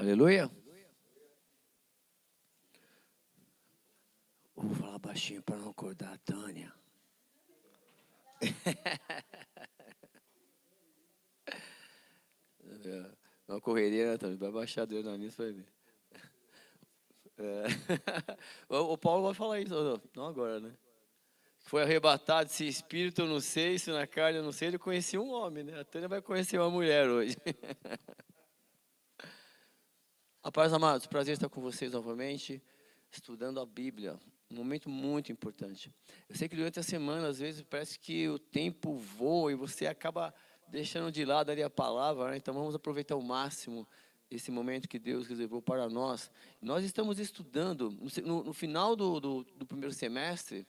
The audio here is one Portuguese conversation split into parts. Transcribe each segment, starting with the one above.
Aleluia. Vou falar baixinho para não acordar a Tânia. Uma correria, né, Tânia? Vai baixar a adrenalina, você vai ver. O Paulo vai falar isso, não agora, né? Foi arrebatado, se espírito eu não sei, se na carne eu não sei, ele conhecia um homem, né? A Tânia vai conhecer uma mulher hoje. A paz, amados, prazer estar com vocês novamente, estudando a Bíblia. Um momento muito importante. Eu sei que durante a semana, às vezes, parece que o tempo voa e você acaba deixando de lado ali a palavra, né? Então vamos aproveitar ao máximo esse momento que Deus reservou para nós. Nós estamos estudando, no final do primeiro semestre,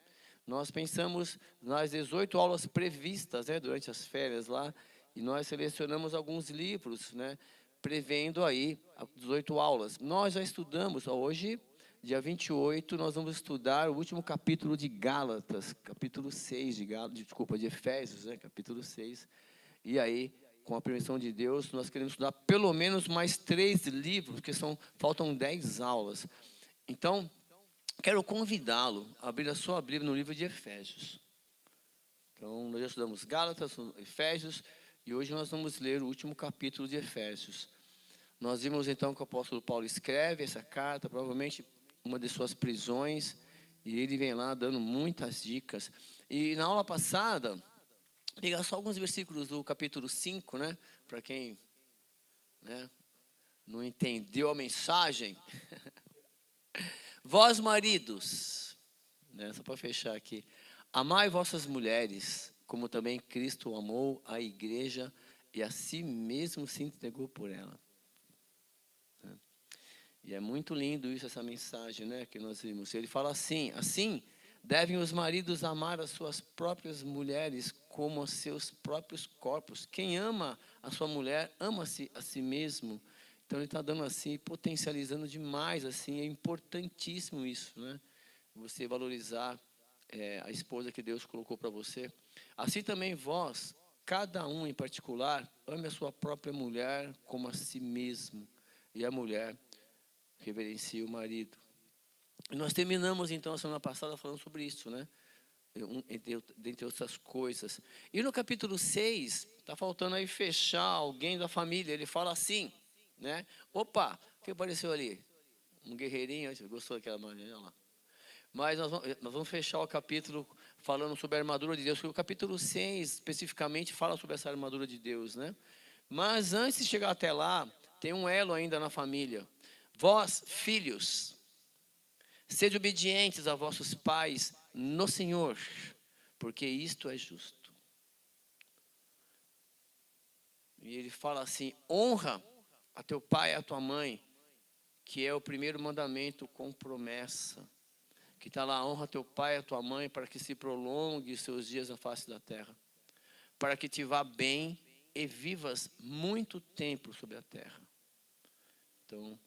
nós pensamos nas 18 aulas previstas, né, durante as férias lá, e nós selecionamos alguns livros, né, prevendo aí 18 aulas. Nós já estudamos, hoje, dia 28, nós vamos estudar o último capítulo de Gálatas, capítulo 6 de Efésios, né, capítulo 6. E aí, com a permissão de Deus, nós queremos estudar pelo menos mais 3 livros, porque faltam 10 aulas. Então, quero convidá-lo a abrir a sua Bíblia no livro de Efésios. Então, nós já estudamos Gálatas, Efésios, e hoje nós vamos ler o último capítulo de Efésios. Nós vimos então que o apóstolo Paulo escreve essa carta, provavelmente uma de suas prisões, e ele vem lá dando muitas dicas. E na aula passada, pegar só alguns versículos do capítulo 5, né? Para quem, né, não entendeu a mensagem. Vós, maridos, né, só para fechar aqui, amai vossas mulheres, como também Cristo amou a igreja e a si mesmo se entregou por ela. E é muito lindo isso, essa mensagem, né, que nós vimos. Ele fala assim devem os maridos amar as suas próprias mulheres como os seus próprios corpos. Quem ama a sua mulher, ama-se a si mesmo. Então ele está dando assim, potencializando demais, assim, é importantíssimo isso, né? Você valorizar a esposa que Deus colocou para você. Assim também vós, cada um em particular, ame a sua própria mulher como a si mesmo. E a mulher reverencia o marido. E nós terminamos então a semana passada falando sobre isso, né? Dentre outras coisas. E no capítulo 6, está faltando aí fechar alguém da família. Ele fala assim, né? Opa, o que apareceu ali? Um guerreirinho, você gostou daquela maneira lá? Mas nós vamos fechar o capítulo falando sobre a armadura de Deus, porque o capítulo 6 especificamente fala sobre essa armadura de Deus, né? Mas antes de chegar até lá, tem um elo ainda na família. Vós, filhos, sede obedientes a vossos pais no Senhor, porque isto é justo. E ele fala assim, honra a teu pai e a tua mãe, que é o primeiro mandamento com promessa. Que está lá, honra teu pai e a tua mãe, para que se prolongue os seus dias na face da terra. Para que te vá bem e vivas muito tempo sobre a terra. Então,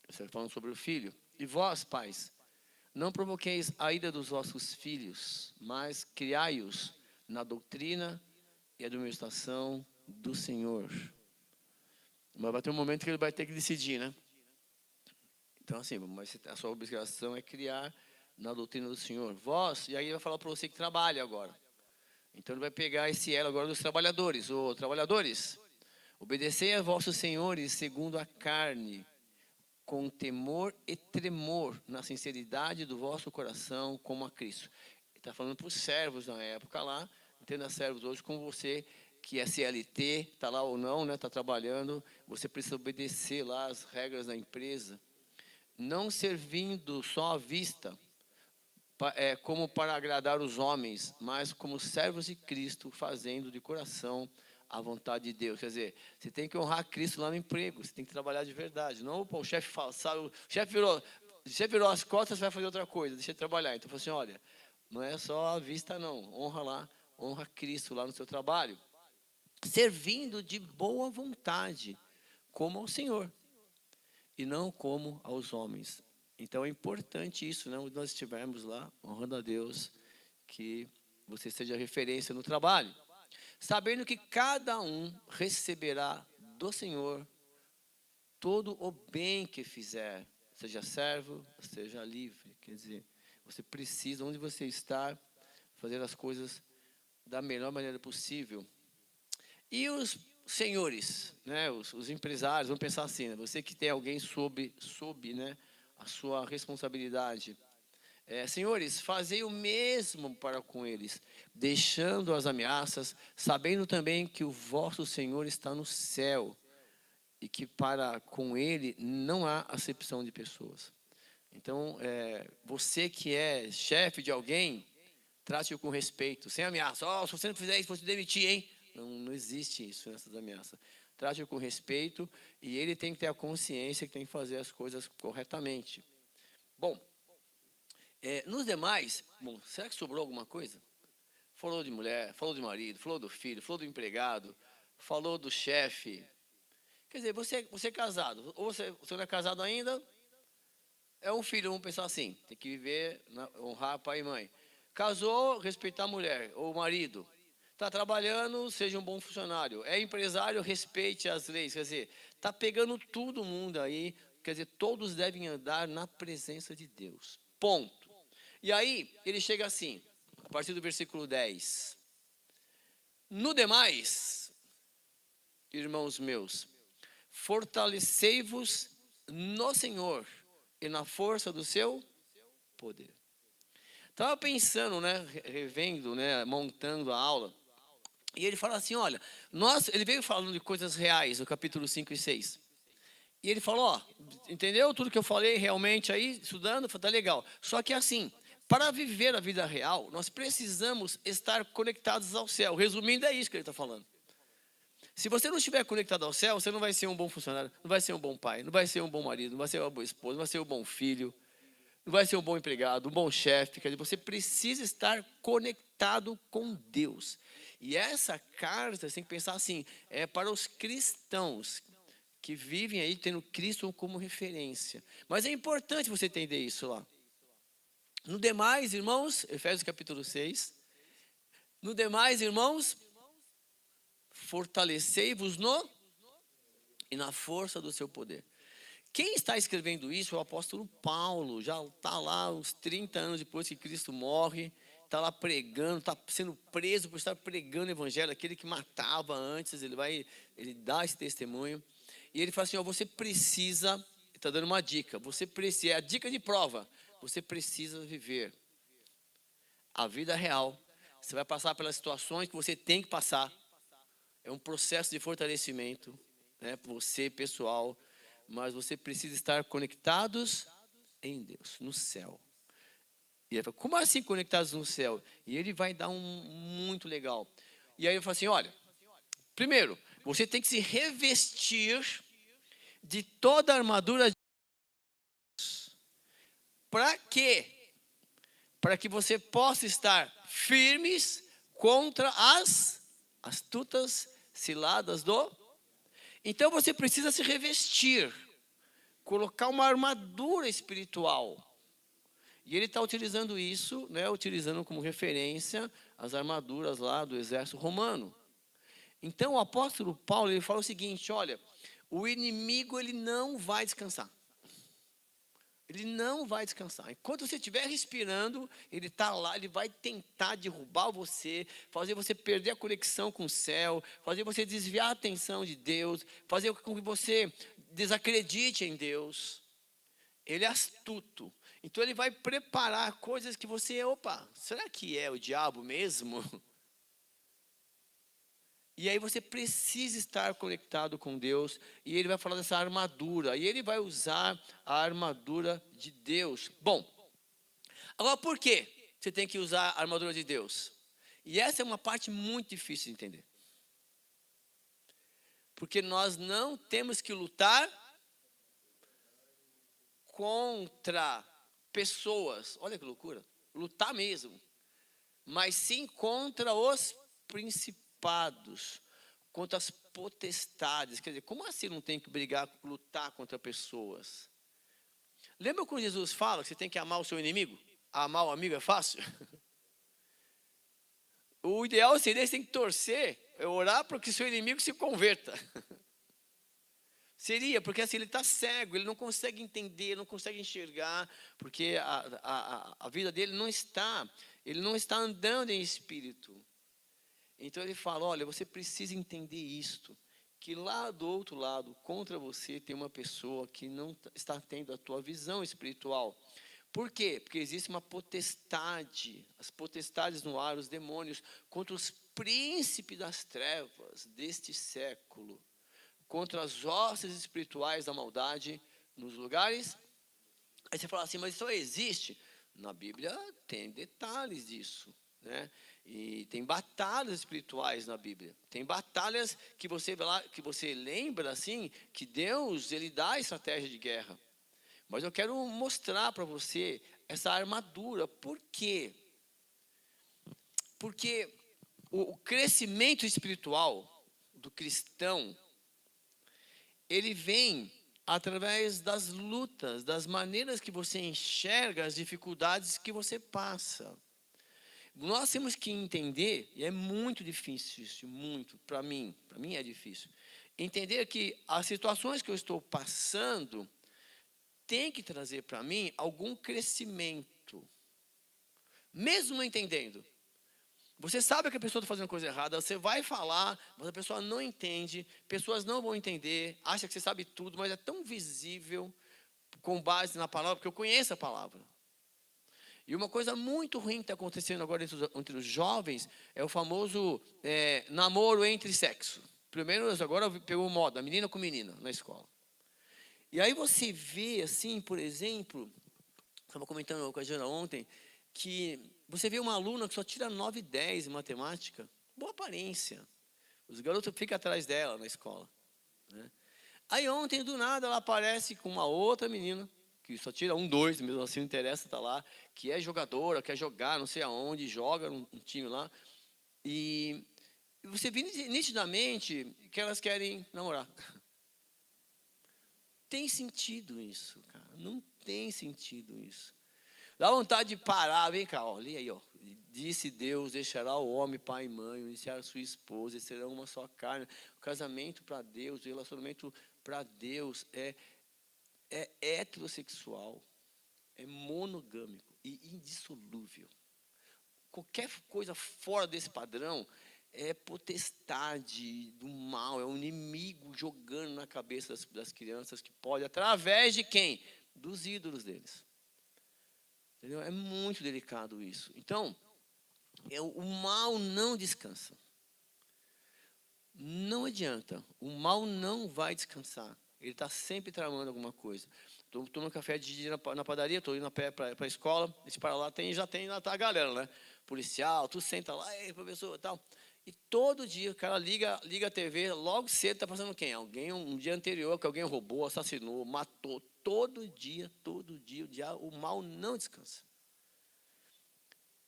você está falando sobre o filho. E vós, pais, não provoqueis a ira dos vossos filhos, mas criai-os na doutrina e administração do Senhor. Mas vai ter um momento que ele vai ter que decidir, né? Então, assim, mas a sua obrigação é criar na doutrina do Senhor. Vós, e aí ele vai falar para você que trabalha agora. Então ele vai pegar esse elo agora dos trabalhadores. Ô, trabalhadores, obedecei a vossos senhores segundo a carne, com temor e tremor, na sinceridade do vosso coração, como a Cristo. Ele está falando para os servos na época lá, entenda servos hoje como você, que é CLT, está lá ou não, né, está trabalhando, você precisa obedecer lá as regras da empresa, não servindo só à vista, como para agradar os homens, mas como servos de Cristo, fazendo de coração a vontade de Deus. Quer dizer, você tem que honrar Cristo lá no emprego, você tem que trabalhar de verdade. Não, pô, o chefe fala, sabe, o chefe virou as costas, você vai fazer outra coisa, deixa ele trabalhar. Então, assim, olha, não é só a vista não, honra lá, honra Cristo lá no seu trabalho, servindo de boa vontade, como ao Senhor, e não como aos homens. Então é importante isso, né? Onde nós estivermos lá, honrando a Deus, que você seja referência no trabalho. Sabendo que cada um receberá do Senhor todo o bem que fizer, seja servo, seja livre. Quer dizer, você precisa, onde você está, fazer as coisas da melhor maneira possível. E os senhores, né, os empresários, vamos pensar assim, né, você que tem alguém sob né, a sua responsabilidade. Senhores, fazei o mesmo para com eles, deixando as ameaças, sabendo também que o vosso Senhor está no céu e que para com ele não há acepção de pessoas. Então, você que é chefe de alguém, trate-o com respeito, sem ameaça. Se você não fizer isso, vou te demitir, hein? Não existe isso nessas ameaças. Trate-o com respeito e ele tem que ter a consciência que tem que fazer as coisas corretamente. Bom, nos demais, será que sobrou alguma coisa? Falou de mulher, falou de marido, falou do filho, falou do empregado, falou do chefe. Quer dizer, você é casado, ou você não é casado ainda, é um filho, vamos pensar assim, tem que viver, honrar pai e mãe. Casou, respeitar a mulher, ou o marido. Está trabalhando, seja um bom funcionário. É empresário, respeite as leis. Quer dizer, está pegando todo mundo aí. Quer dizer, todos devem andar na presença de Deus. Ponto. E aí, ele chega assim, a partir do versículo 10. No demais, irmãos meus, fortalecei-vos no Senhor e na força do seu poder. Estava pensando, né, revendo, né, montando a aula, e ele fala assim, olha, ele veio falando de coisas reais no capítulo 5 e 6. E ele falou, entendeu tudo que eu falei realmente aí, estudando, tá legal. Só que assim, para viver a vida real, nós precisamos estar conectados ao céu. Resumindo, é isso que ele está falando. Se você não estiver conectado ao céu, você não vai ser um bom funcionário, não vai ser um bom pai, não vai ser um bom marido, não vai ser uma boa esposa, não vai ser um bom filho, não vai ser um bom empregado, um bom chefe. Quer dizer, você precisa estar conectado com Deus. E essa carta, você tem que pensar assim, é para os cristãos que vivem aí tendo Cristo como referência. Mas é importante você entender isso lá. No demais, irmãos, Efésios capítulo 6, no demais, irmãos, fortalecei-vos no e na força do seu poder. Quem está escrevendo isso é o apóstolo Paulo, já está lá uns 30 anos depois que Cristo morre, está lá pregando, está sendo preso por estar pregando o evangelho, aquele que matava antes, ele dá esse testemunho, e ele fala assim, você precisa, está dando uma dica, é a dica de prova, você precisa viver a vida real, você vai passar pelas situações que você tem que passar, é um processo de fortalecimento, né, você pessoal, mas você precisa estar conectados em Deus, no céu. E ele fala, como assim conectados no céu? E ele vai dar muito legal. E aí ele fala assim, olha, primeiro, você tem que se revestir de toda a armadura de Deus. Para quê? Para que você possa estar firmes contra as astutas ciladas do... Então você precisa se revestir, colocar uma armadura espiritual. E ele está utilizando isso, né, utilizando como referência as armaduras lá do exército romano. Então o apóstolo Paulo, ele fala o seguinte, olha, o inimigo ele não vai descansar. Ele não vai descansar. Enquanto você estiver respirando, ele está lá, ele vai tentar derrubar você, fazer você perder a conexão com o céu, fazer você desviar a atenção de Deus, fazer com que você desacredite em Deus. Ele é astuto. Então ele vai preparar coisas que você, será que é o diabo mesmo? E aí você precisa estar conectado com Deus. E ele vai falar dessa armadura. E ele vai usar a armadura de Deus. Bom, agora por que você tem que usar a armadura de Deus? E essa é uma parte muito difícil de entender. Porque nós não temos que lutar contra pessoas. Olha que loucura. Lutar mesmo. Mas sim contra os principados, contra as potestades. Quer dizer, como assim não tem que lutar contra pessoas? Lembra quando Jesus fala que você tem que amar o seu inimigo? Amar o amigo é fácil? O ideal seria você tem que torcer, orar para que seu inimigo se converta. Seria, porque assim, ele está cego, ele não consegue entender, não consegue enxergar, porque a vida dele ele não está andando em espírito. Então ele fala, olha, você precisa entender isto, que lá do outro lado, contra você, tem uma pessoa que não está tendo a tua visão espiritual. Por quê? Porque existe uma potestade, as potestades no ar, os demônios, contra os príncipes das trevas deste século, contra as hostes espirituais da maldade nos lugares. Aí você fala assim, mas isso existe? Na Bíblia tem detalhes disso, né? E tem batalhas espirituais na Bíblia. Tem batalhas que você lembra assim, que Deus ele dá estratégia de guerra. Mas eu quero mostrar para você essa armadura. Por quê? Porque o crescimento espiritual do cristão, ele vem através das lutas, das maneiras que você enxerga as dificuldades que você passa. Nós temos que entender, e é muito difícil isso, muito, para mim é difícil, entender que as situações que eu estou passando tem que trazer para mim algum crescimento, mesmo não entendendo. Você sabe que a pessoa está fazendo coisa errada, você vai falar, mas a pessoa não entende, pessoas não vão entender, acha que você sabe tudo, mas é tão visível com base na palavra, porque eu conheço a palavra. E uma coisa muito ruim que está acontecendo agora entre os jovens é o famoso namoro entre sexo. Primeiro, agora pegou moda, menina com menina na escola. E aí você vê assim, por exemplo, estava comentando com a Jana ontem, que você vê uma aluna que só tira 9 e 10 em matemática, boa aparência. Os garotos ficam atrás dela na escola, né? Aí ontem, do nada, ela aparece com uma outra menina, que só tira 1, 2, mesmo assim não interessa, está lá, que é jogadora, quer jogar, não sei aonde, joga num time lá. E você vê nitidamente que elas querem namorar. Tem sentido isso, cara. Não tem sentido isso. Dá vontade de parar, vem cá, ó, lê aí, ó. Disse Deus, deixará o homem, pai e mãe, iniciar a sua esposa, e serão uma só carne. O casamento para Deus, o relacionamento para Deus é heterossexual, é monogâmico e indissolúvel. Qualquer coisa fora desse padrão é potestade do mal, é um inimigo jogando na cabeça das crianças que pode, através de quem? Dos ídolos deles. Entendeu? É muito delicado isso. Então, o mal não descansa. Não adianta. O mal não vai descansar. Ele está sempre tramando alguma coisa. Estou tomando café de dia na padaria, estou indo a pé para a escola, esse para lá já tem lá tá a galera, né? Policial, tu senta lá, ei, professor, tal. E todo dia o cara liga a TV, logo cedo está passando quem? Alguém, um dia anterior, que alguém roubou, assassinou, matou. Todo dia, o mal não descansa.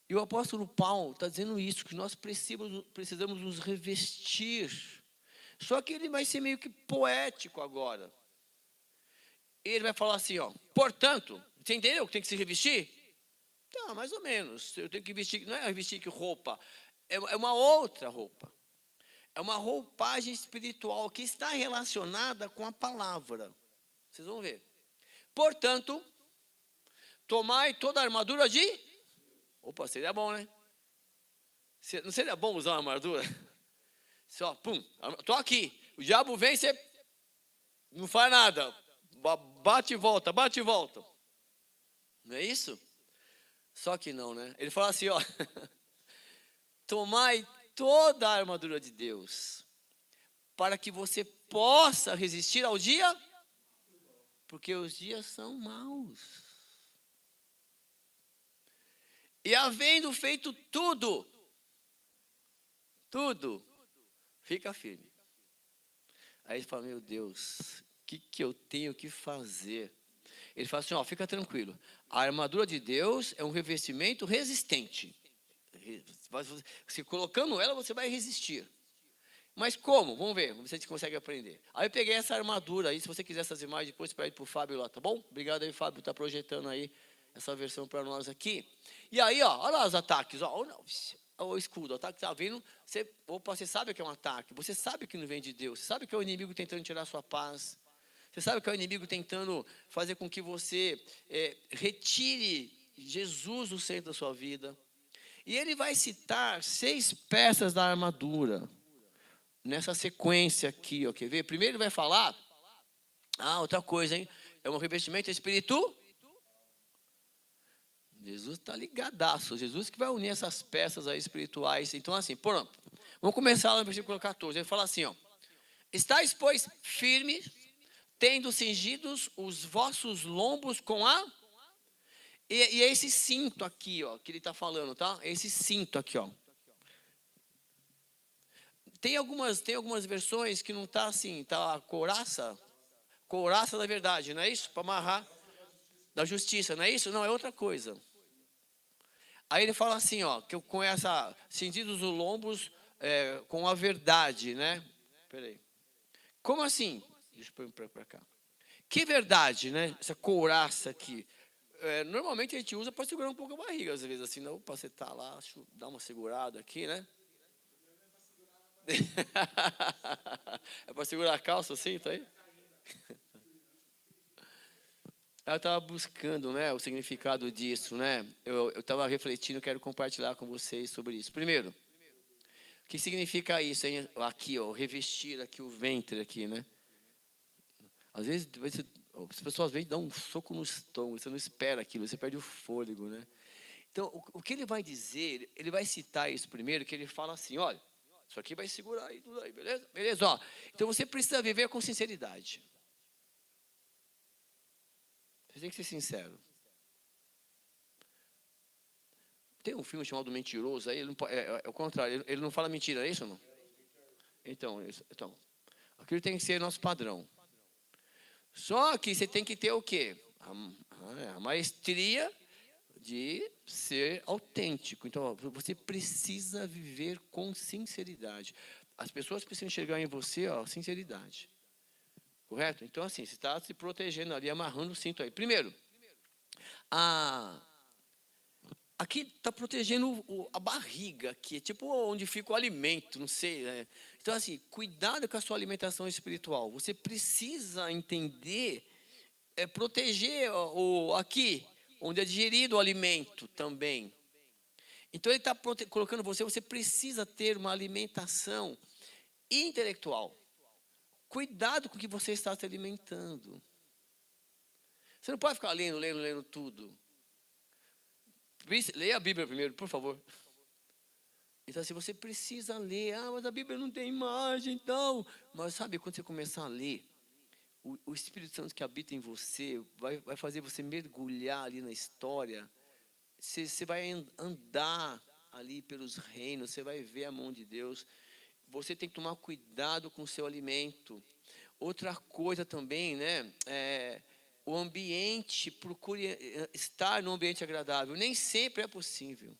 E o apóstolo Paulo está dizendo isso, que nós precisamos nos revestir. Só que ele vai ser meio que poético agora. Ele vai falar assim, ó, portanto, você entendeu que tem que se revestir? Tá, mais ou menos. Eu tenho que vestir, não é vestir que roupa, é uma outra roupa. É uma roupagem espiritual que está relacionada com a palavra. Vocês vão ver. Portanto, tomai toda a armadura de... Opa, seria bom, né? Não seria bom usar uma armadura? Só, pum, tô aqui. O diabo vem, você não faz nada. Bate e volta, bate e volta. Não é isso? Só que não, né? Ele fala assim, ó. Tomai toda a armadura de Deus, para que você possa resistir ao dia, porque os dias são maus. E havendo feito tudo, fica firme. Aí ele fala, meu Deus, o que eu tenho que fazer? Ele fala assim, ó, fica tranquilo. A armadura de Deus é um revestimento resistente. Se colocando ela, você vai resistir. Mas como? Vamos ver, vamos ver se a gente consegue aprender. Aí eu peguei essa armadura aí, se você quiser essas imagens, depois para ir para o Fábio lá, tá bom? Obrigado aí, Fábio, está projetando aí essa versão para nós aqui. E aí, ó, olha lá os ataques, ó, o escudo, o ataque está vindo, você sabe que é um ataque, você sabe que não vem de Deus, você sabe que é o inimigo tentando tirar a sua paz, Você sabe que é o inimigo tentando fazer com que você retire Jesus do centro da sua vida. E ele vai citar 6 peças da armadura. Nessa sequência aqui, ó, quer ver? Primeiro ele vai falar, outra coisa, hein? É um revestimento espiritual. Jesus está ligadaço. Jesus que vai unir essas peças aí espirituais. Então, assim, pronto. Vamos começar lá no versículo 14. Ele fala assim, ó. Estais, pois, firmes, tendo cingidos os vossos lombos com a... E é esse cinto aqui, ó, que ele está falando, tá? Esse cinto aqui, ó. Tem algumas versões que não está assim, tá couraça da verdade, não é isso? Para amarrar da justiça, não é isso? Não, é outra coisa. Aí ele fala assim, ó, que com essa, cingidos os lombos com a verdade, né? Peraí. Como assim? Deixa eu pôr para cá. Que verdade, né? Essa couraça aqui. Normalmente a gente usa para segurar um pouco a barriga, às vezes, assim, não, para você estar lá, dar uma segurada aqui, né? É para segurar a calça assim, tá aí? Eu estava buscando, né, o significado disso, né? Eu estava refletindo, quero compartilhar com vocês sobre isso. Primeiro, o que significa isso, hein? Aqui, ó, revestir aqui o ventre aqui, né? Às vezes as pessoas vêm e dão um soco no estômago, você não espera aquilo, você perde o fôlego, né? Então, o que ele vai dizer, ele vai citar isso primeiro, que ele fala assim, olha, isso aqui vai segurar aí tudo aí, beleza? Beleza, ó. Então você precisa viver com sinceridade. Você tem que ser sincero. Tem um filme chamado Mentiroso, aí ele não, é o contrário, ele não fala mentira, é isso ou não? Então, aquilo tem que ser nosso padrão. Só que você tem que ter o quê? A maestria de ser autêntico. Então, você precisa viver com sinceridade. As pessoas precisam enxergar em você, ó, sinceridade. Correto? Então, assim, você está se protegendo ali, amarrando o cinto aí. Primeiro, aqui está protegendo a barriga, aqui, tipo onde fica o alimento, não sei. Né? Então, assim, cuidado com a sua alimentação espiritual. Você precisa entender, proteger aqui, onde é digerido o alimento também. Então, ele está colocando você precisa ter uma alimentação intelectual. Cuidado com o que você está se alimentando. Você não pode ficar lendo tudo. Leia a Bíblia primeiro, por favor. Então, assim, você precisa ler. Mas a Bíblia não tem imagem, então. Mas sabe, quando você começar a ler, o Espírito Santo que habita em você vai fazer você mergulhar ali na história. Você vai andar ali pelos reinos, você vai ver a mão de Deus. Você tem que tomar cuidado com o seu alimento. Outra coisa também, né? O ambiente, procure estar num ambiente agradável. Nem sempre é possível.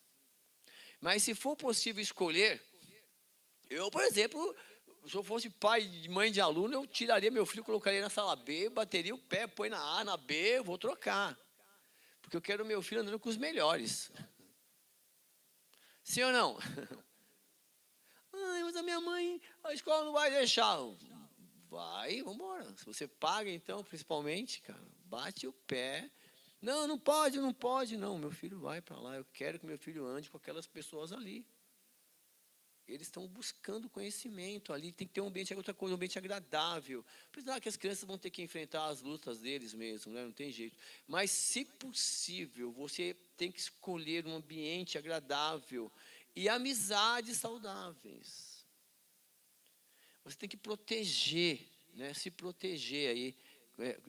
Mas se for possível escolher, eu, por exemplo, se eu fosse pai e mãe de aluno, eu tiraria meu filho, colocaria na sala B, bateria o pé, põe na A, na B, eu vou trocar. Porque eu quero meu filho andando com os melhores. Sim ou não? Mas a minha mãe, a escola não vai deixar. Vai, vamos embora. Se você paga, então, principalmente, cara, bate o pé. Não, não pode, não pode. Não, meu filho vai para lá. Eu quero que meu filho ande com aquelas pessoas ali. Eles estão buscando conhecimento ali. Tem que ter um ambiente, outra coisa, um ambiente agradável. Apesar que as crianças vão ter que enfrentar as lutas deles mesmo, né? Não tem jeito. Mas, se possível, você tem que escolher um ambiente agradável e amizades saudáveis. Você tem que proteger, né? Se proteger aí,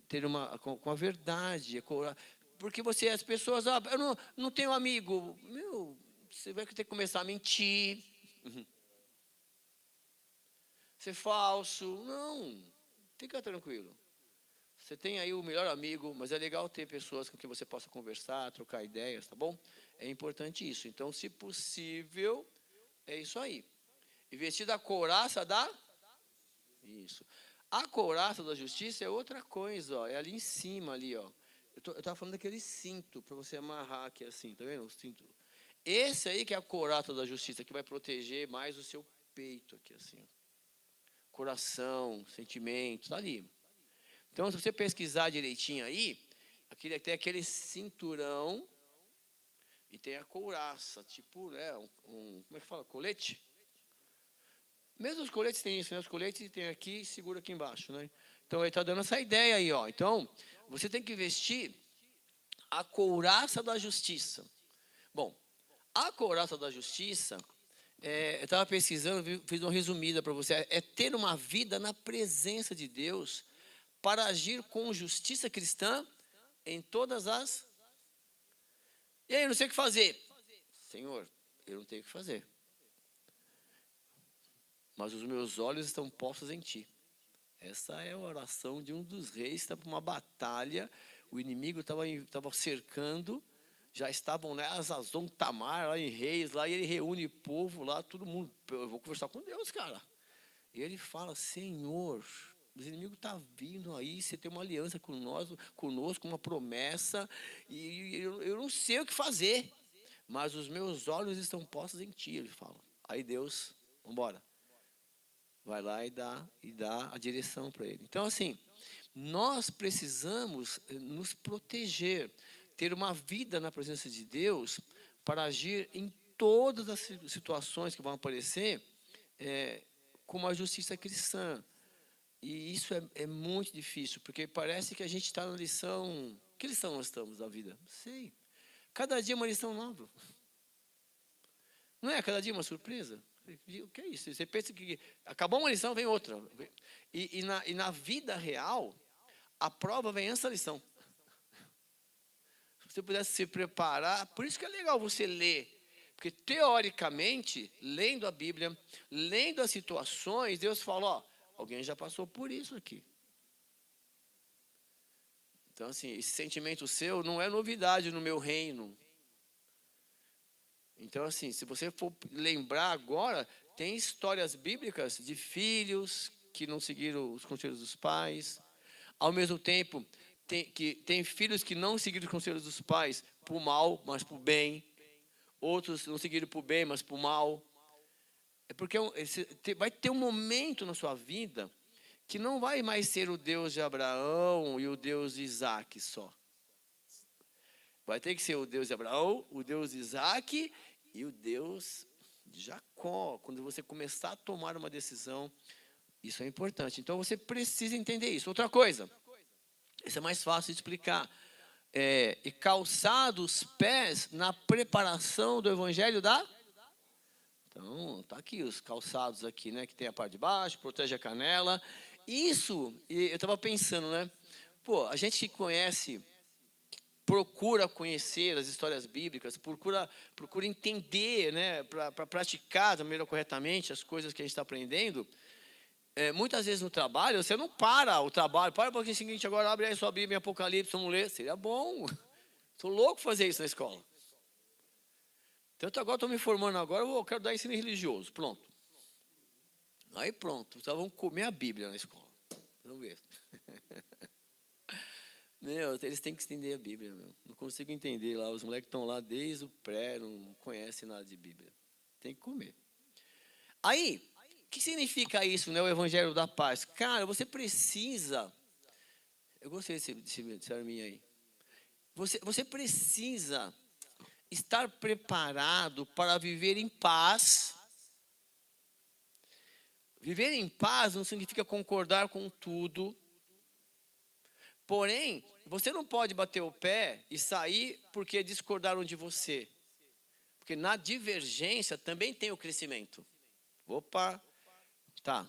ter com a verdade, porque as pessoas, eu não tenho amigo, você vai ter que começar a mentir, ser falso, não, fica tranquilo. Você tem aí o melhor amigo, mas é legal ter pessoas com quem você possa conversar, trocar ideias, tá bom? É importante isso. Então, se possível, é isso aí. E vestir a couraça da... Isso. A couraça da justiça é outra coisa, ó. É ali em cima, ali, ó. Eu estava falando daquele cinto, para você amarrar aqui assim, tá vendo? O cinto. Esse aí que é a couraça da justiça, que vai proteger mais o seu peito aqui, assim. Coração, sentimento, tá ali. Então, se você pesquisar direitinho aí, tem aquele cinturão e tem a couraça, tipo, né, como é que fala? Colete? Mesmo os coletes têm isso, né? Os coletes tem aqui e segura aqui embaixo, né? Então, ele está dando essa ideia aí, ó. Então, você tem que vestir a couraça da justiça. Bom, a couraça da justiça, eu estava pesquisando, fiz uma resumida para você, é ter uma vida na presença de Deus para agir com justiça cristã em todas as... E aí, eu não sei o que fazer. Senhor, eu não tenho o que fazer. Mas os meus olhos estão postos em Ti. Essa é a oração de um dos reis, que está para uma batalha, o inimigo estava cercando, já estavam, né, Azazon, Tamar, lá em Reis, lá, e ele reúne o povo lá, todo mundo, eu vou conversar com Deus, cara. E ele fala, Senhor, os inimigos estão vindo aí, você tem uma aliança conosco, uma promessa, e eu não sei o que fazer, mas os meus olhos estão postos em Ti, ele fala. Aí Deus, vamos embora. Vai lá e dá a direção para ele. Então, assim, nós precisamos nos proteger, ter uma vida na presença de Deus para agir em todas as situações que vão aparecer com uma justiça cristã. E isso é muito difícil, porque parece que a gente está na lição... Que lição nós estamos da vida? Não sei. Cada dia é uma lição nova. Não é? Cada dia é uma surpresa. O que é isso? Você pensa que acabou uma lição, vem outra. E na vida real, a prova vem antes da lição. Se você pudesse se preparar, por isso que é legal você ler. Porque, teoricamente, lendo a Bíblia, lendo as situações, Deus fala, ó, alguém já passou por isso aqui. Então, assim, esse sentimento seu não é novidade no meu reino. Então, assim, se você for lembrar agora, tem histórias bíblicas de filhos que não seguiram os conselhos dos pais. Ao mesmo tempo, tem filhos que não seguiram os conselhos dos pais por mal, mas por bem. Outros não seguiram por bem, mas por mal. É porque vai ter um momento na sua vida que não vai mais ser o Deus de Abraão e o Deus de Isaac só. Vai ter que ser o Deus de Abraão, o Deus de Isaac e o Deus de Jacó. Quando você começar a tomar uma decisão, isso é importante. Então você precisa entender isso. Outra coisa, isso é mais fácil de explicar. E calçar os pés na preparação do evangelho da... Então, tá aqui os calçados aqui, né? Que tem a parte de baixo, protege a canela. Isso, eu estava pensando, né? Pô, a gente que conhece... procura conhecer as histórias bíblicas, procura entender, né, para praticar da maneira corretamente as coisas que a gente está aprendendo. Muitas vezes no trabalho, você não para o trabalho, para porque é o seguinte, agora abre aí sua Bíblia em Apocalipse, vamos ler, seria bom. Estou louco fazer isso na escola. Tanto agora estou me formando agora, eu quero dar ensino religioso, pronto. Aí pronto, então vamos comer a Bíblia na escola. Vamos ver. Meu, eles têm que entender a Bíblia, meu. Não consigo entender lá. Os moleques estão lá desde o pré, não conhecem nada de Bíblia. Tem que comer. Aí, o que significa isso, né? O Evangelho da Paz? Cara, você precisa... Eu gostei desse arminho aí. Você precisa estar preparado para viver em paz. Viver em paz não significa concordar com tudo. Porém, você não pode bater o pé e sair porque discordaram de você. Porque na divergência também tem o crescimento. Opa, tá.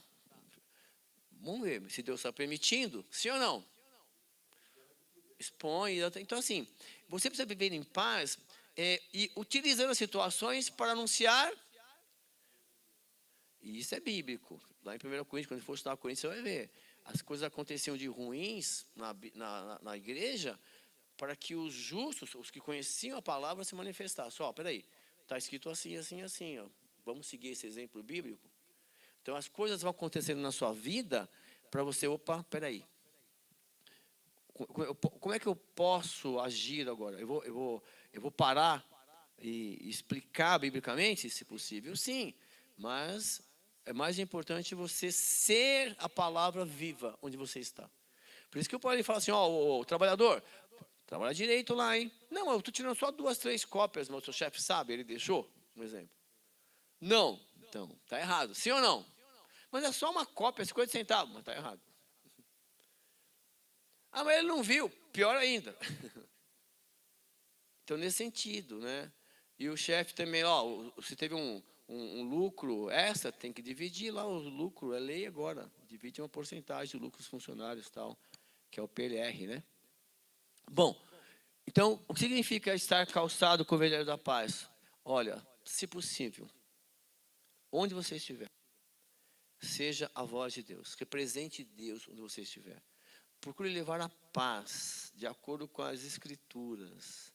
Vamos ver se Deus está permitindo, sim ou não? Expõe. Então, assim, você precisa viver em paz e utilizando as situações para anunciar. E isso é bíblico. Lá em 1 Coríntios, quando for estudar Coríntios, você vai ver. As coisas aconteciam de ruins na igreja para que os justos, os que conheciam a palavra, se manifestassem. Ó, peraí, está escrito assim, assim, assim. Ó. Vamos seguir esse exemplo bíblico? Então, as coisas vão acontecendo na sua vida para você, opa, peraí. Como é que eu posso agir agora? Eu vou parar e explicar biblicamente, se possível? Sim, mas é mais importante você ser a palavra viva onde você está. Por isso que o Paulo fala assim, ó, o trabalhador, trabalha direito lá, hein? Não, eu estou tirando só 2, 3 cópias, mas o seu chefe sabe, ele deixou, um exemplo. Não, então, está errado. Sim ou não? Mas é só uma cópia, 50 centavos, mas está errado. Ah, mas ele não viu, pior ainda. Então, nesse sentido, né? E o chefe também, ó, se teve um lucro extra, tem que dividir lá o lucro, é lei agora. Divide uma porcentagem do lucro dos funcionários, tal, que é o PLR, né? Bom, então, o que significa estar calçado com o Evangelho da Paz? Olha, se possível, onde você estiver, seja a voz de Deus, represente Deus onde você estiver. Procure levar a paz, de acordo com as Escrituras.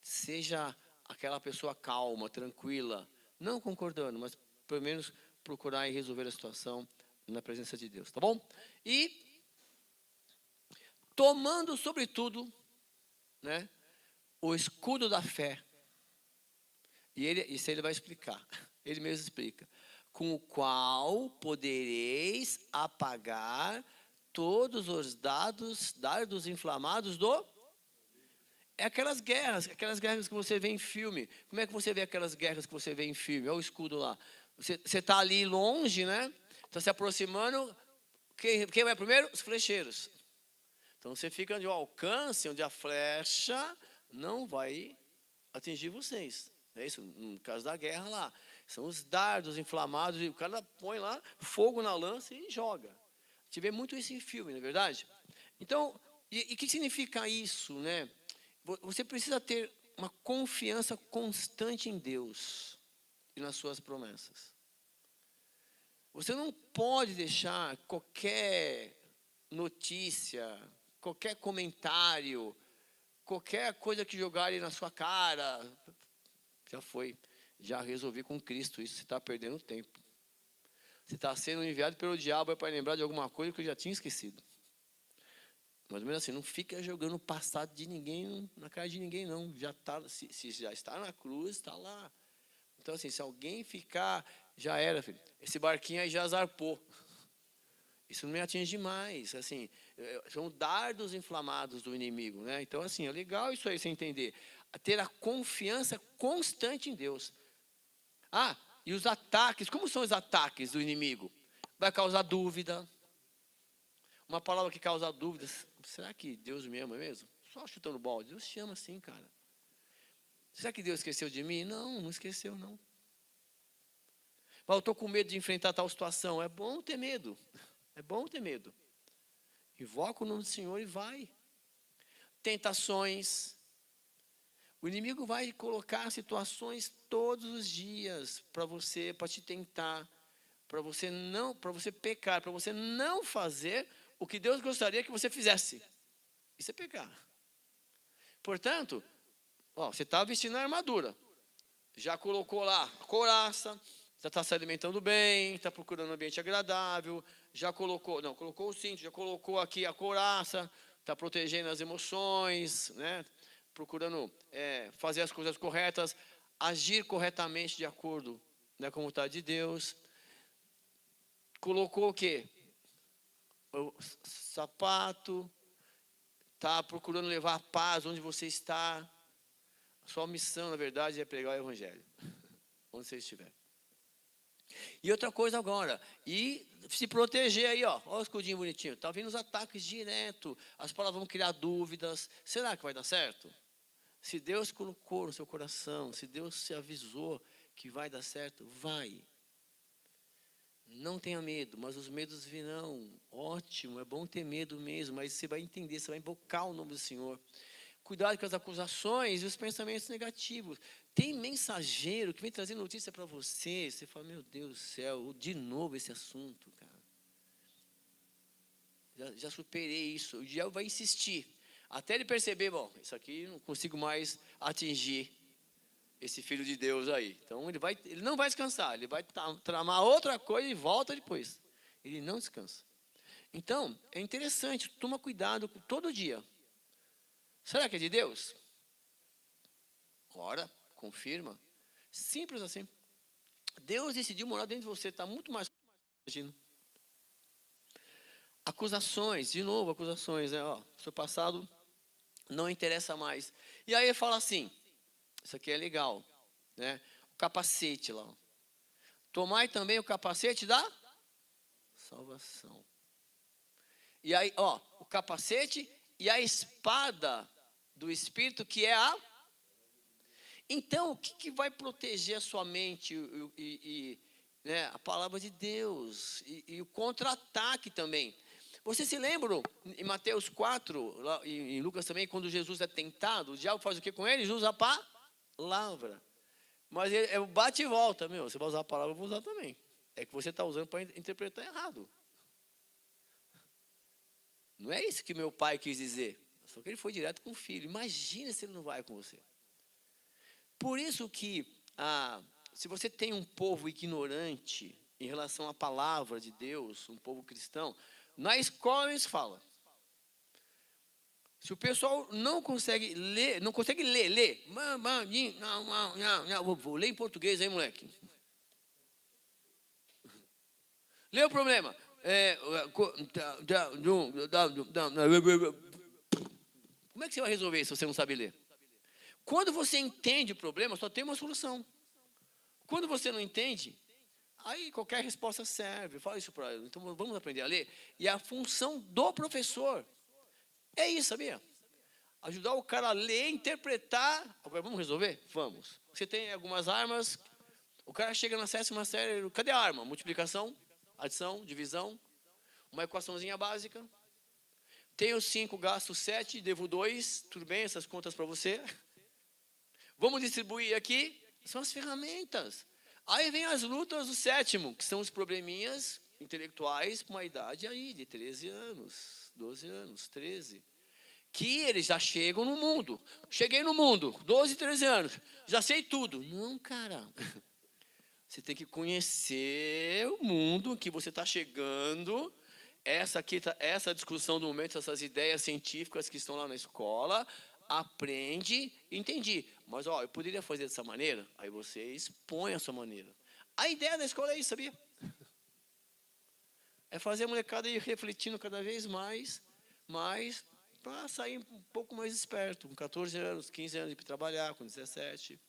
Seja aquela pessoa calma, tranquila, não concordando, mas pelo menos procurar e resolver a situação na presença de Deus, tá bom? E tomando sobretudo, né, o escudo da fé. E isso ele vai explicar. Ele mesmo explica. Com o qual podereis apagar todos os dardos inflamados do... É aquelas guerras que você vê em filme. Como é que você vê aquelas guerras que você vê em filme? Olha o escudo lá. Você está ali longe, né? Está se aproximando. Quem vai primeiro? Os flecheiros. Então você fica de alcance, onde a flecha não vai atingir vocês. É isso, no caso da guerra lá. São os dardos inflamados, e o cara põe lá fogo na lança e joga. A gente vê muito isso em filme, não é verdade? Então, e o que significa isso, né? Você precisa ter uma confiança constante em Deus e nas suas promessas. Você não pode deixar qualquer notícia, qualquer comentário, qualquer coisa que jogarem na sua cara. Já foi, já resolvi com Cristo isso, você está perdendo tempo. Você está sendo enviado pelo diabo para lembrar de alguma coisa que eu já tinha esquecido. Mais ou menos assim, não fica jogando o passado de ninguém na cara de ninguém, não. Já tá, se já está na cruz, está lá. Então, assim, se alguém ficar, já era, filho. Esse barquinho aí já zarpou. Isso não me atinge mais. Assim, são dardos inflamados do inimigo, né? Então, assim, é legal isso aí, você entender. Ter a confiança constante em Deus. Ah, e os ataques, como são os ataques do inimigo? Vai causar dúvida. Uma palavra que causa dúvidas. Será que Deus me ama mesmo? Só chutando bola. Deus te ama sim, cara. Será que Deus esqueceu de mim? Não, não esqueceu não. Mas eu estou com medo de enfrentar tal situação. É bom ter medo. É bom ter medo. Invoca o nome do Senhor e vai. Tentações. O inimigo vai colocar situações todos os dias para você, para te tentar, para você pecar, para você não fazer o que Deus gostaria que você fizesse. Isso é pecar. Portanto, ó, você está vestindo a armadura. Já colocou lá a couraça, já está se alimentando bem, está procurando um ambiente agradável, já colocou o cinto, já colocou aqui a couraça, está protegendo as emoções, né? Procurando fazer as coisas corretas, agir corretamente de acordo, né, com a vontade de Deus. Colocou o quê? O sapato, está procurando levar a paz onde você está. A sua missão, na verdade, é pregar o Evangelho, onde você estiver. E outra coisa agora, e se proteger aí, ó, olha o escudinho bonitinho, está vindo os ataques direto, as palavras vão criar dúvidas, será que vai dar certo? Se Deus colocou no seu coração, se Deus se avisou que vai dar certo, vai. Não tenha medo, mas os medos virão. Ótimo, é bom ter medo mesmo, mas você vai entender, você vai invocar o nome do Senhor. Cuidado com as acusações e os pensamentos negativos. Tem mensageiro que vem trazendo notícia para você. Você fala, meu Deus do céu, de novo esse assunto, cara. Já superei isso. O diabo vai insistir. Até ele perceber, bom, isso aqui não consigo mais atingir esse filho de Deus aí. Então ele não vai descansar. Ele vai tramar outra coisa e volta depois. Ele não descansa. Então, é interessante, toma cuidado todo dia. Será que é de Deus? Ora, confirma. Simples assim. Deus decidiu morar dentro de você, está muito mais. Imagina. Acusações, de novo, acusações, né? Ó, seu passado não interessa mais. E aí ele fala assim, isso aqui é legal, né? O capacete lá. Tomai também o capacete da salvação. E aí, ó, o capacete e a espada do Espírito, que é a... Então, o que vai proteger a sua mente né, a palavra de Deus e o contra-ataque também. Vocês se lembram em Mateus 4, lá, em Lucas também, quando Jesus é tentado, o diabo faz o que com ele? Ele usa a palavra. Mas é o bate e volta, meu. Você vai usar a palavra, eu vou usar também. É que você está usando para interpretar errado. Não é isso que meu pai quis dizer. Só que ele foi direto com o filho. Imagina se ele não vai com você. Por isso que, se você tem um povo ignorante em relação à palavra de Deus, um povo cristão, na escola eles falam. Se o pessoal não consegue ler, vou ler em português aí, moleque. Lê o problema. Como é que você vai resolver isso se você não sabe ler? Quando você entende o problema, só tem uma solução. Quando você não entende, aí qualquer resposta serve. Fala isso para ele. Então vamos aprender a ler. E a função do professor é isso, sabia? Ajudar o cara a ler, interpretar. Agora vamos resolver? Vamos. Você tem algumas armas. O cara chega na 7ª série. Cadê a arma? Multiplicação, adição, divisão. Uma equaçãozinha básica. Tenho 5, gasto 7, devo 2. Tudo bem, essas contas para você. Vamos distribuir aqui. São as ferramentas. Aí vem as lutas do 7º, que são os probleminhas intelectuais com uma idade aí de 13 anos, 12 anos, 13. Que eles já chegam no mundo. Cheguei no mundo, 12, 13 anos. Já sei tudo. Não, cara. Você tem que conhecer o mundo que você está chegando. Essa discussão do momento, essas ideias científicas que estão lá na escola. Aprende, entendi. Mas, ó, eu poderia fazer dessa maneira? Aí você expõe a sua maneira. A ideia da escola é isso, sabia? É fazer a molecada ir refletindo cada vez mais para sair um pouco mais esperto, com 14 anos, 15 anos, ir para trabalhar, com 17.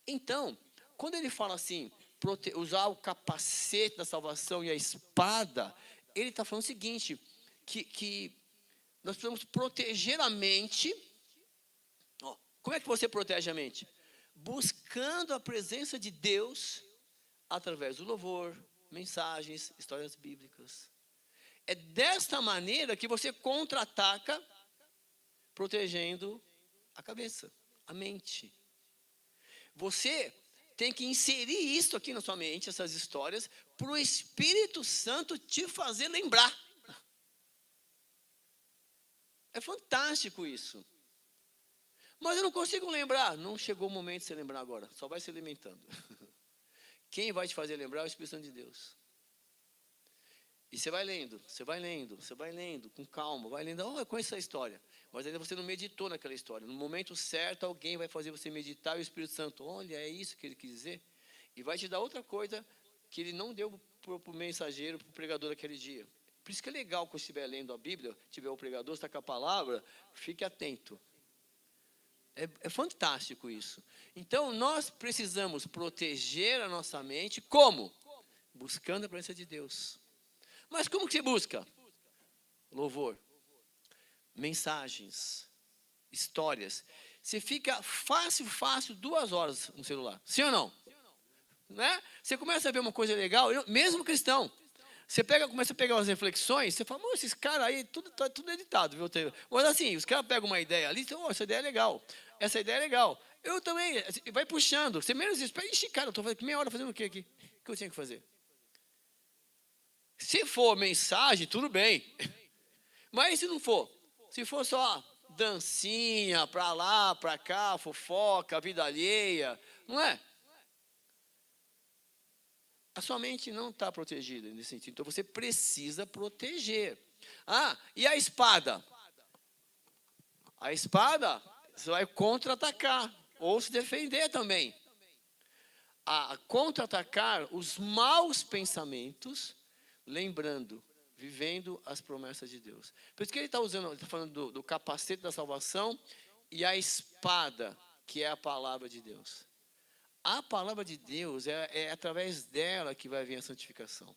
Então, quando ele fala assim, usar o capacete da salvação e a espada, ele está falando o seguinte, que nós precisamos proteger a mente. Ó, como é que você protege a mente? Buscando a presença de Deus através do louvor, mensagens, histórias bíblicas. É desta maneira que você contra-ataca, protegendo a cabeça, a mente. Você tem que inserir isso aqui na sua mente, essas histórias, para o Espírito Santo te fazer lembrar. É fantástico isso. Mas eu não consigo lembrar. Não chegou o momento de você lembrar agora. Só vai se alimentando. Quem vai te fazer lembrar é o Espírito Santo de Deus. E você vai lendo, com calma, vai lendo, eu conheço essa história. Mas ainda você não meditou naquela história. No momento certo, alguém vai fazer você meditar e o Espírito Santo, olha, é isso que ele quis dizer. E vai te dar outra coisa que ele não deu para o mensageiro, para o pregador daquele dia. Por isso que é legal quando estiver lendo a Bíblia, tiver o pregador, está com a palavra, fique atento. É fantástico isso. Então, nós precisamos proteger a nossa mente, como? Buscando a presença de Deus. Mas como que se busca? Louvor, mensagens, histórias. Você fica fácil 2 horas no celular. Sim ou não? Né? Você começa a ver uma coisa legal, mesmo cristão. Você começa a pegar umas reflexões, você fala, esses caras aí, tá tudo editado, viu? Mas assim, os caras pegam uma ideia ali, então, essa ideia é legal. Essa ideia é legal. Eu também, vai puxando. Você menos espera, ixi, cara, eu estou meia hora fazendo o quê aqui? O que eu tinha que fazer? Se for mensagem, tudo bem. Mas se não for, se for só dancinha, pra lá, pra cá, fofoca, vida alheia, não é? A sua mente não está protegida nesse sentido. Então você precisa proteger. E a espada? A espada, você vai contra-atacar, ou se defender também. A contra-atacar os maus pensamentos, lembrando, vivendo as promessas de Deus. Por isso que ele está usando, ele está falando do capacete da salvação e a espada, que é a palavra de Deus. A palavra de Deus é através dela que vai vir a santificação.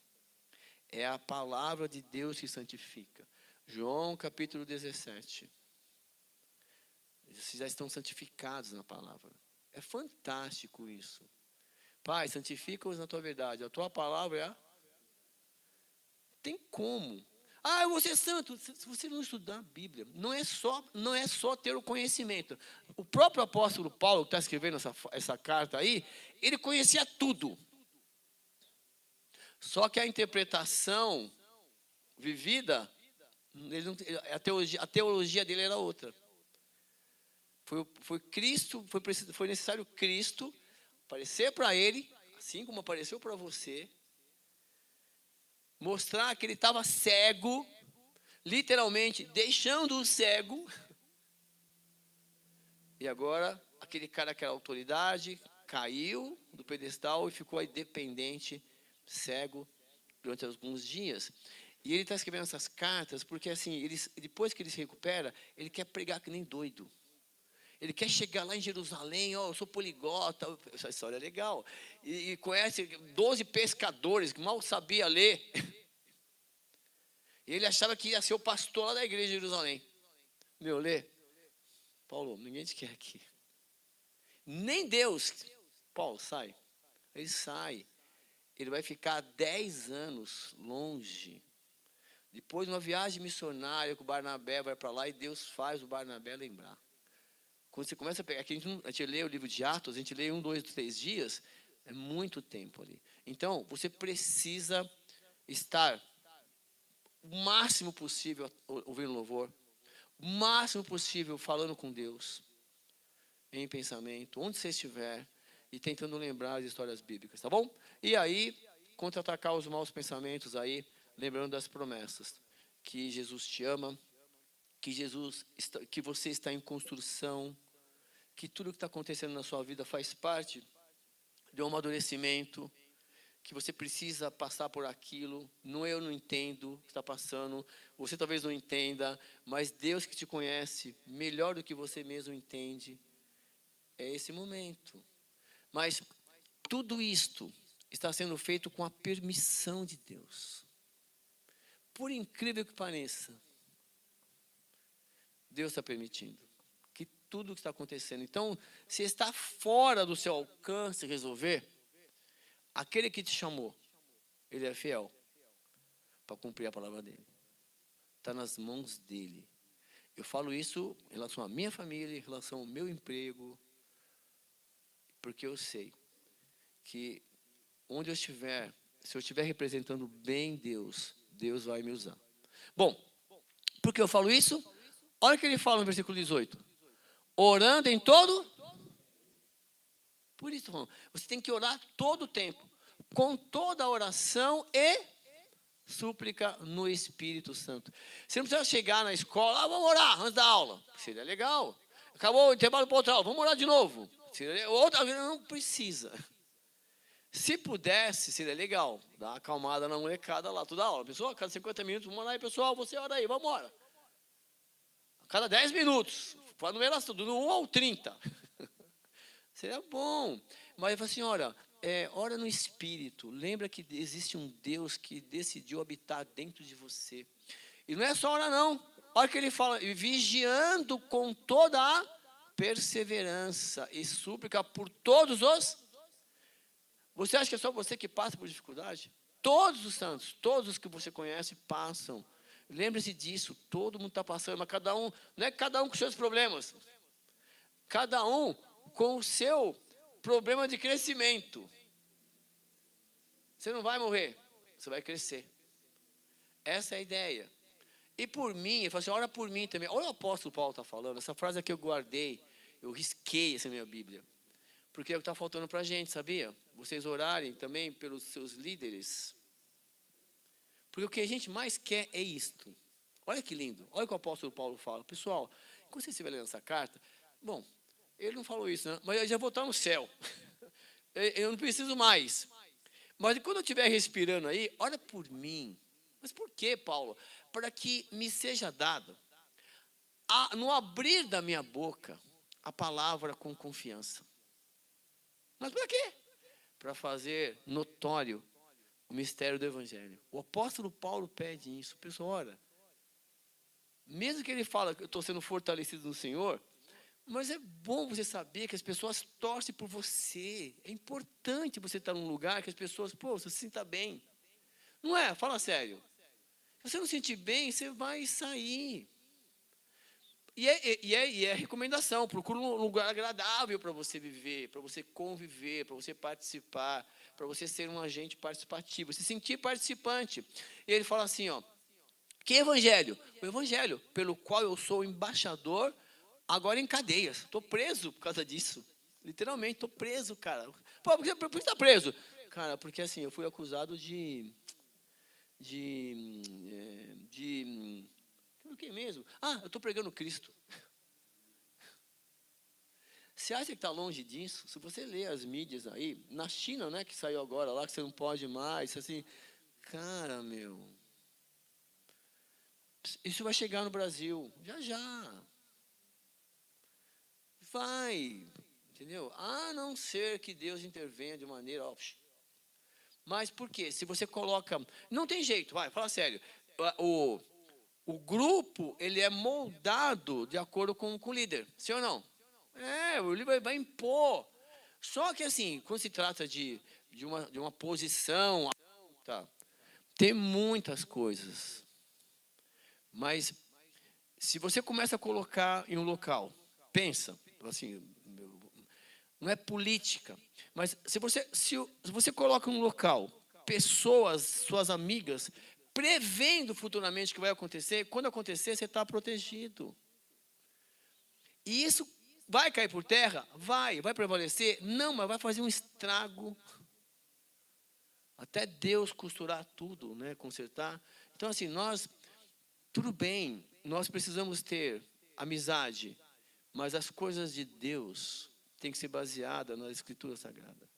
É a palavra de Deus que santifica. João capítulo 17. Vocês já estão santificados na palavra. É fantástico isso. Pai, santifica-os na tua verdade. A tua palavra é a... Tem como? Ah, eu vou ser santo. Se você não estudar a Bíblia, não é só ter o conhecimento. O próprio apóstolo Paulo, que está escrevendo essa carta aí, ele conhecia tudo. Só que a interpretação vivida, a teologia dele era outra. Foi necessário Cristo aparecer para ele, assim como apareceu para você, mostrar que ele estava cego, literalmente deixando-o cego. E agora, aquele cara que era autoridade, caiu do pedestal e ficou aí dependente, cego, durante alguns dias. E ele está escrevendo essas cartas porque, assim, depois que ele se recupera, ele quer pregar que nem doido. Ele quer chegar lá em Jerusalém, eu sou poliglota, essa história é legal. E conhece 12 pescadores que mal sabia ler. E ele achava que ia ser o pastor lá da igreja de Jerusalém. Lê. Paulo, ninguém te quer aqui. Nem Deus. Paulo, sai. Ele sai. Ele vai ficar 10 anos longe. Depois de uma viagem missionária, que o Barnabé vai para lá e Deus faz o Barnabé lembrar. Quando você começa a pegar, aqui a gente lê o livro de Atos, a gente lê 1, 2, 3 dias, é muito tempo ali. Então, você precisa estar o máximo possível ouvindo louvor, o máximo possível falando com Deus, em pensamento, onde você estiver, e tentando lembrar as histórias bíblicas, tá bom? E aí, contra-atacar os maus pensamentos aí, lembrando das promessas, que Jesus te ama, que você está em construção, que tudo que está acontecendo na sua vida faz parte de um amadurecimento, que você precisa passar por aquilo. Eu não entendo o que está passando, você talvez não entenda, mas Deus que te conhece melhor do que você mesmo entende, é esse momento. Mas tudo isto está sendo feito com a permissão de Deus. Por incrível que pareça, Deus está permitindo que tudo o que está acontecendo. Então, se está fora do seu alcance resolver, aquele que te chamou, ele é fiel para cumprir a palavra dele. Está nas mãos dele. Eu falo isso em relação à minha família, em relação ao meu emprego, porque eu sei que onde eu estiver, se eu estiver representando bem Deus, Deus vai me usar. Bom, por que eu falo isso? Olha o que ele fala no versículo 18. Orando em todo. Por isso, irmão, você tem que orar todo o tempo, com toda a oração e súplica no Espírito Santo. Você não precisa chegar na escola, vamos orar antes da aula. Seria legal. Acabou o intervalo para outra aula, vamos orar de novo. Outra vez não precisa. Se pudesse, seria legal. Dar uma acalmada na molecada lá, toda aula. Pessoal, cada 50 minutos, vamos orar aí, pessoal, você ora aí, vamos embora. A cada 10 minutos, para numeração, do 1 ao 30. Seria bom. Mas eu falo assim, ora no Espírito. Lembra que existe um Deus que decidiu habitar dentro de você. E não é só orar, não. Olha o que ele fala, vigiando com toda a perseverança e súplica por todos os... Você acha que é só você que passa por dificuldade? Todos os santos, todos os que você conhece passam. Lembre-se disso, todo mundo está passando, mas cada um, não é cada um com seus problemas. Cada um com o seu problema de crescimento. Você não vai morrer, você vai crescer. Essa é a ideia. E por mim, ele fala assim, ora por mim também. Olha o apóstolo Paulo está falando, essa frase aqui eu guardei, eu risquei essa minha Bíblia. Porque é o que está faltando para a gente, sabia? Vocês orarem também pelos seus líderes. Porque o que a gente mais quer é isto. Olha que lindo. Olha o que o apóstolo Paulo fala. Pessoal, quando você estiver lendo essa carta, bom, ele não falou isso, né? Mas eu já vou estar no céu. Eu não preciso mais. Mas quando eu estiver respirando aí, ora por mim. Mas por que, Paulo? Para que me seja dado, no abrir da minha boca, a palavra com confiança. Mas para quê? Para fazer notório o mistério do Evangelho. O apóstolo Paulo pede isso. Pessoal, ora, mesmo que ele fala que eu estou sendo fortalecido no Senhor, mas é bom você saber que as pessoas torcem por você. É importante você estar num lugar que as pessoas, você se sinta bem. Não é? Fala sério. Se você não se sentir bem, você vai sair. E é recomendação. Procura um lugar agradável para você viver, para você conviver, para você participar, para você ser um agente participativo, se sentir participante. E ele fala assim, que evangelho? O evangelho pelo qual eu sou embaixador, agora em cadeias. Estou preso por causa disso. Literalmente, estou preso, cara. Pô, por que está preso? Cara, porque assim, eu fui acusado o que mesmo? Eu estou pregando Cristo. Você acha que está longe disso? Se você ler as mídias aí, na China, né, que saiu agora lá, que você não pode mais, assim, cara, meu, isso vai chegar no Brasil, já. Vai, entendeu? A não ser que Deus intervenha de maneira... Mas por quê? Se você coloca... Não tem jeito, fala sério. O grupo, ele é moldado de acordo com o líder, sim ou não? O líder vai impor. Só que assim, quando se trata de uma posição, tem muitas coisas. Mas se você começa a colocar em um local, pensa, assim, não é política, mas se você coloca em um local pessoas, suas amigas, prevendo futuramente o que vai acontecer, quando acontecer, você está protegido. E isso vai cair por terra? Vai prevalecer? Não, mas vai fazer um estrago. Até Deus costurar tudo, né? Consertar. Então, assim, tudo bem, nós precisamos ter amizade, mas as coisas de Deus têm que ser baseadas na Escritura Sagrada.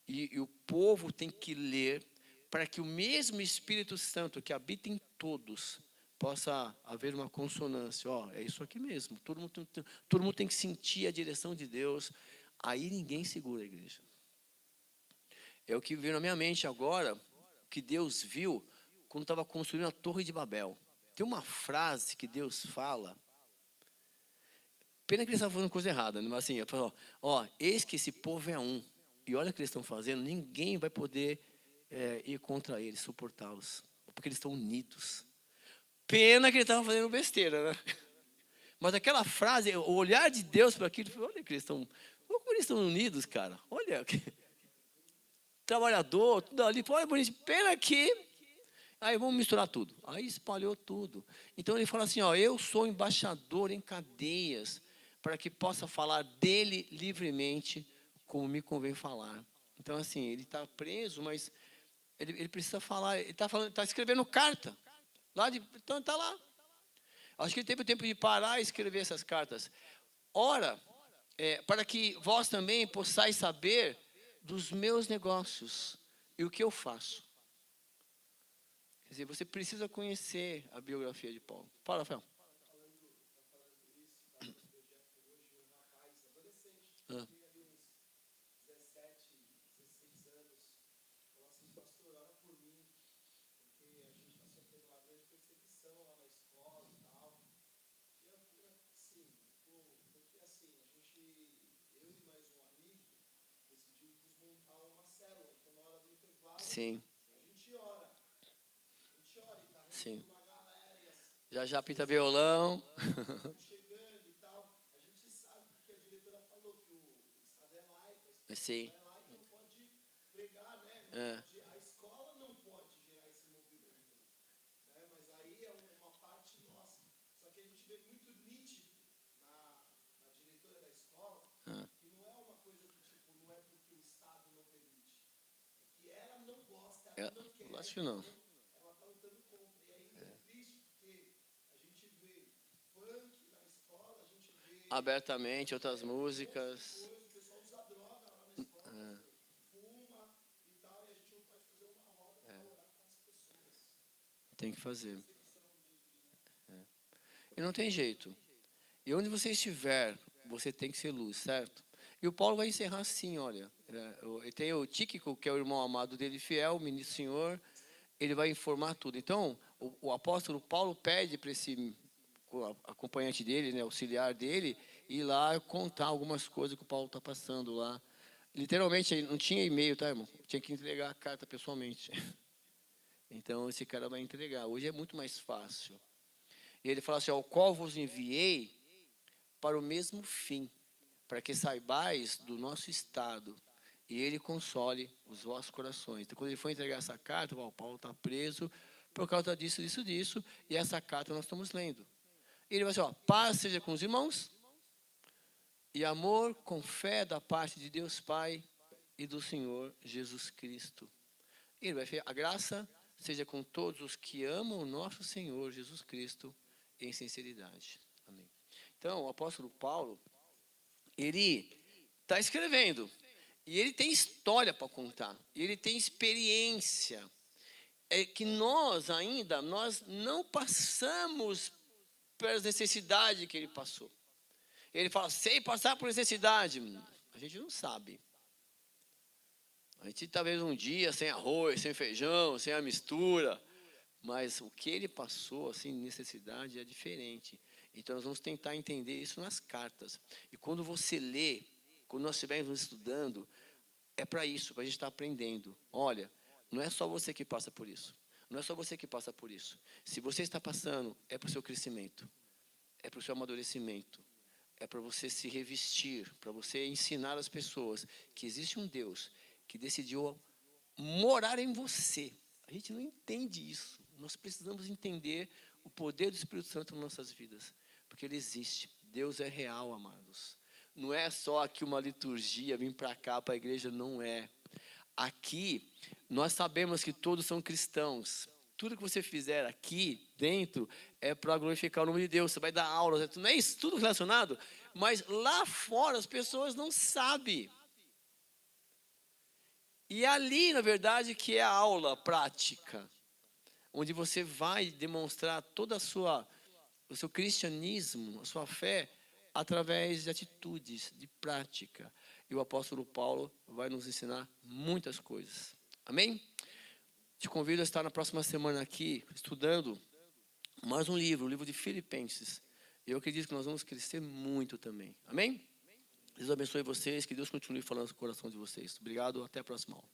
E o povo tem que ler para que o mesmo Espírito Santo que habita em todos possa haver uma consonância. É isso aqui mesmo. Todo mundo tem que sentir a direção de Deus. Aí ninguém segura a igreja. É o que veio na minha mente agora, que Deus viu quando estava construindo a Torre de Babel. Tem uma frase que Deus fala. Pena que eles estavam fazendo coisa errada, mas assim, ele falou, eis que esse povo é um. E olha o que eles estão fazendo, ninguém vai poder ir contra eles, suportá-los. Porque eles estão unidos. Pena que eles estavam fazendo besteira, né? Mas aquela frase, o olhar de Deus para aquilo, olha que como eles estão unidos, cara. Olha, trabalhador, tudo ali, olha bonito. Pena que, aí vamos misturar tudo. Aí espalhou tudo. Então ele fala assim, eu sou embaixador em cadeias, para que possa falar dele livremente, como me convém falar. Então assim, ele está preso, mas ele precisa falar, ele está escrevendo carta. Então está lá. Acho que ele teve o tempo de parar e escrever essas cartas. Ora, para que vós também possais saber dos meus negócios e o que eu faço. Quer dizer, você precisa conhecer a biografia de Paulo. Fala, Rafael. Sim. Sim. Já pinta violão. Sim. A escola não pode gerar esse movimento, né? Mas aí é uma parte nossa. Só que a gente vê muito nítido na diretora da escola que não é uma coisa do tipo, não é porque o Estado não permite. É que ela não gosta, ela não quer. Acho que não. Ela está lutando contra. E aí é triste porque a gente vê funk na escola, a gente vê abertamente outras músicas. o pessoal usa droga lá na escola. Tem que fazer. E não tem jeito. E onde você estiver, você tem que ser luz, certo? E o Paulo vai encerrar assim, olha. Tem o Tíquico, que é o irmão amado dele, fiel, ministro do Senhor. Ele vai informar tudo. Então, o apóstolo Paulo pede para esse acompanhante dele, né, auxiliar dele, ir lá contar algumas coisas que o Paulo está passando lá. Literalmente, não tinha e-mail, tá, irmão? Tinha que entregar a carta pessoalmente. Então, esse cara vai entregar. Hoje é muito mais fácil. E ele fala assim, ao qual vos enviei para o mesmo fim, para que saibais do nosso estado, e ele console os vossos corações. Então, quando ele foi entregar essa carta, o Paulo está preso por causa disso, e essa carta nós estamos lendo. E ele vai dizer, paz seja com os irmãos, e amor com fé da parte de Deus Pai e do Senhor Jesus Cristo. E ele vai dizer, a graça seja com todos os que amam o nosso Senhor Jesus Cristo em sinceridade. Amém. Então, o apóstolo Paulo, ele está escrevendo, e ele tem história para contar, e ele tem experiência, que nós não passamos pelas necessidades que ele passou. Ele fala, sem passar por necessidade, a gente não sabe. A gente talvez um dia sem arroz, sem feijão, sem a mistura, mas o que ele passou, assim, necessidade é diferente. Então, nós vamos tentar entender isso nas cartas. E quando você lê, quando nós estivermos estudando, é para isso, para a gente estar aprendendo. Olha, não é só você que passa por isso. Não é só você que passa por isso. Se você está passando, é para o seu crescimento. É para o seu amadurecimento. É para você se revestir, para você ensinar as pessoas que existe um Deus que decidiu morar em você. A gente não entende isso. Nós precisamos entender o poder do Espírito Santo nas nossas vidas, porque ele existe. Deus é real, amados. Não é só aqui uma liturgia, vir para cá, para a igreja, não é. Aqui, nós sabemos que todos são cristãos. Tudo que você fizer aqui dentro é para glorificar o nome de Deus. Você vai dar aulas, não é isso, tudo relacionado. Mas lá fora as pessoas não sabem. E ali, na verdade, que é a aula prática, onde você vai demonstrar toda o seu cristianismo, a sua fé, através de atitudes, de prática. E o apóstolo Paulo vai nos ensinar muitas coisas. Amém? Te convido a estar na próxima semana aqui, estudando mais um livro, o livro de Filipenses. Eu acredito que nós vamos crescer muito também. Amém? Deus abençoe vocês, que Deus continue falando no coração de vocês. Obrigado, até a próxima aula.